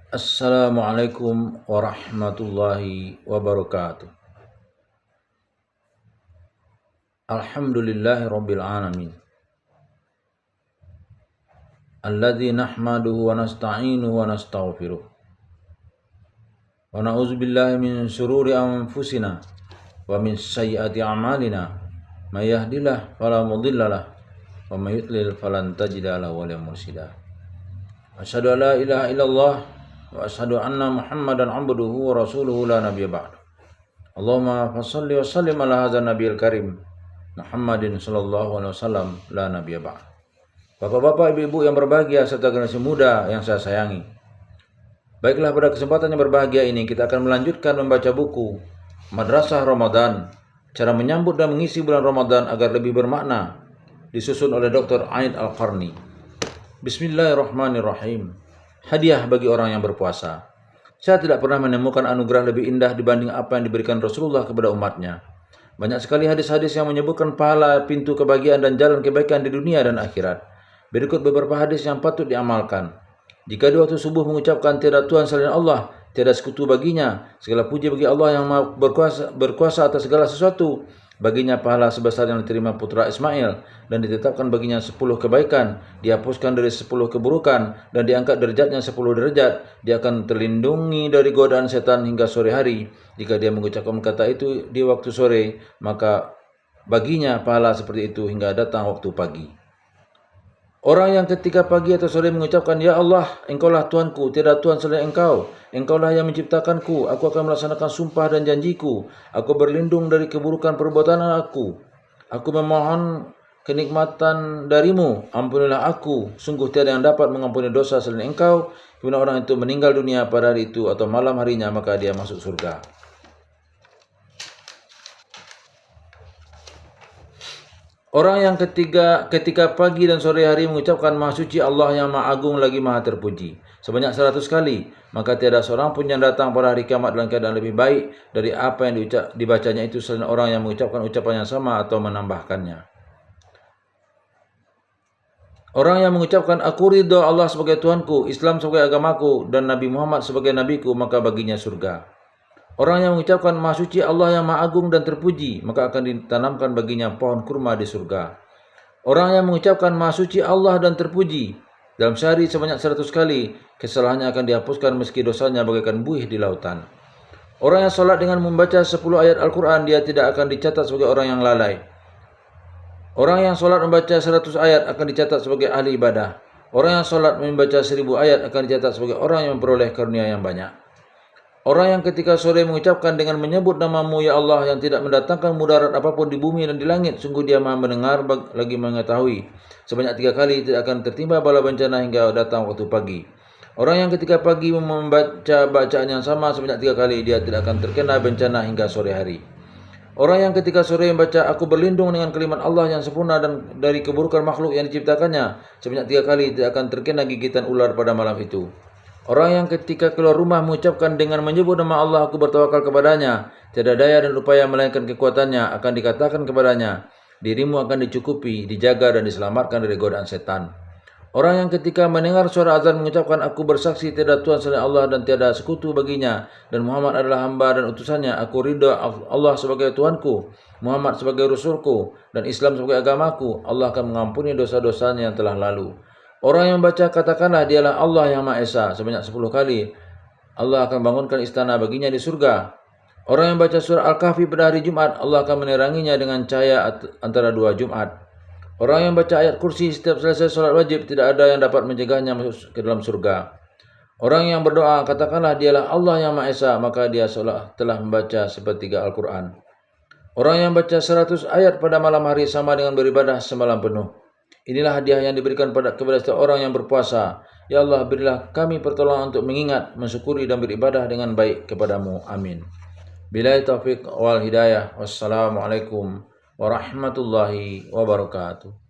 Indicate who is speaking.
Speaker 1: Assalamualaikum warahmatullahi wabarakatuh. Alhamdulillahi rabbil alamin. Alladzi nahmaduhu wa nasta'inuhu wa nastaghfiruh. Wa na'udzu billahi min syururi anfusina wa min sayyiati a'malina. May yahdihillahu fala mudhillalah wa may yudlil falan tajida lahu waliyyan mursyida. Asyhadu an la ilaha illallah wa asyhadu anna Muhammadan 'abduhu wa rasuluhu la nabiyya ba'du. Allahumma shalli wa sallim ala hadzal nabiyil karim Muhammadin sallallahu alaihi wasallam la nabiyya ba'd. Bapak-bapak, ibu-ibu yang berbahagia serta generasi muda yang saya sayangi. Baiklah, pada kesempatan yang berbahagia ini kita akan melanjutkan membaca buku Madrasah Ramadan, cara menyambut dan mengisi bulan Ramadan agar lebih bermakna, disusun oleh Dr. Aid Al-Qarni. Bismillahirrahmanirrahim. Hadiah bagi orang yang berpuasa. Saya tidak pernah menemukan anugerah lebih indah dibanding apa yang diberikan Rasulullah kepada umatnya. Banyak sekali hadis-hadis yang menyebutkan pahala, pintu kebahagiaan dan jalan kebaikan di dunia dan akhirat. Berikut beberapa hadis yang patut diamalkan. Jika di waktu subuh mengucapkan tiada Tuhan selain Allah, tiada sekutu baginya, segala puji bagi Allah yang Maha berkuasa atas segala sesuatu, baginya pahala sebesar yang diterima putra Ismail, dan ditetapkan baginya 10 kebaikan, dihapuskan dari 10 keburukan, dan diangkat derajatnya 10 derajat. Dia akan terlindungi dari godaan setan hingga sore hari. Jika dia mengucapkan kata itu di waktu sore, maka baginya pahala seperti itu hingga datang waktu pagi. Orang yang ketika pagi atau sore mengucapkan, Ya Allah, Engkaulah Tuanku, tiada Tuhan selain Engkau. Engkaulah yang menciptakanku, aku akan melaksanakan sumpah dan janjiku. Aku berlindung dari keburukan perbuatan aku. Aku memohon kenikmatan darimu, ampunilah aku. Sungguh tiada yang dapat mengampuni dosa selain Engkau. Bila orang itu meninggal dunia pada hari itu atau malam harinya, maka dia masuk surga. Orang yang ketika pagi dan sore hari mengucapkan Maha Suci Allah yang Maha Agung lagi Maha Terpuji sebanyak 100 kali, maka tiada seorang pun yang datang pada hari kiamat dalam keadaan lebih baik dari apa yang dibacanya itu selain orang yang mengucapkan ucapan yang sama atau menambahkannya. Orang yang mengucapkan aku ridho Allah sebagai Tuhanku, Islam sebagai agamaku, dan Nabi Muhammad sebagai nabiku, maka baginya surga. Orang yang mengucapkan Maha Suci Allah yang Maha Agung dan Terpuji, maka akan ditanamkan baginya pohon kurma di surga. Orang yang mengucapkan Maha Suci Allah dan Terpuji dalam sehari sebanyak 100 kali, kesalahannya akan dihapuskan meski dosanya bagaikan buih di lautan. Orang yang salat dengan membaca 10 ayat Al-Quran, dia tidak akan dicatat sebagai orang yang lalai. Orang yang salat membaca 100 ayat akan dicatat sebagai ahli ibadah. Orang yang salat membaca 1000 ayat akan dicatat sebagai orang yang memperoleh karunia yang banyak. Orang yang ketika sore mengucapkan dengan menyebut namamu ya Allah yang tidak mendatangkan mudarat apapun di bumi dan di langit, sungguh dia Maha mendengar lagi mengetahui. Sebanyak 3 kali tidak akan tertimpa bala bencana hingga datang waktu pagi. Orang yang ketika pagi membaca bacaan yang sama sebanyak 3 kali, dia tidak akan terkena bencana hingga sore hari. Orang yang ketika sore membaca aku berlindung dengan kalimat Allah yang sempurna dan dari keburukan makhluk yang diciptakannya, sebanyak 3 kali tidak akan terkena gigitan ular pada malam itu. Orang yang ketika keluar rumah mengucapkan dengan menyebut nama Allah aku bertawakal kepadanya, tiada daya dan upaya melainkan kekuatannya, akan dikatakan kepadanya, dirimu akan dicukupi, dijaga dan diselamatkan dari godaan setan. Orang yang ketika mendengar suara azan mengucapkan aku bersaksi tiada Tuhan selain Allah dan tiada sekutu baginya, dan Muhammad adalah hamba dan utusannya, aku ridha Allah sebagai Tuhanku, Muhammad sebagai Rasulku, dan Islam sebagai agamaku, Allah akan mengampuni dosa-dosanya yang telah lalu. Orang yang membaca katakanlah dialah Allah yang Maha Esa sebanyak 10 kali, Allah akan bangunkan istana baginya di surga. Orang yang baca surah Al-Kahfi pada hari Jumat, Allah akan meneranginya dengan cahaya antara 2 Jumat. Orang yang baca ayat kursi setiap selesai sholat wajib, tidak ada yang dapat mencegahnya masuk ke dalam surga. Orang yang berdoa katakanlah dialah Allah yang Maha Esa, maka dia seolah telah membaca sepertiga Al-Quran. Orang yang baca 100 ayat pada malam hari sama dengan beribadah semalam penuh. Inilah hadiah yang diberikan kepada setiap orang yang berpuasa. Ya Allah, berilah kami pertolongan untuk mengingat, mensyukuri dan beribadah dengan baik kepadamu. Amin. Billahi taufiq wal hidayah. Wassalamualaikum warahmatullahi wabarakatuh.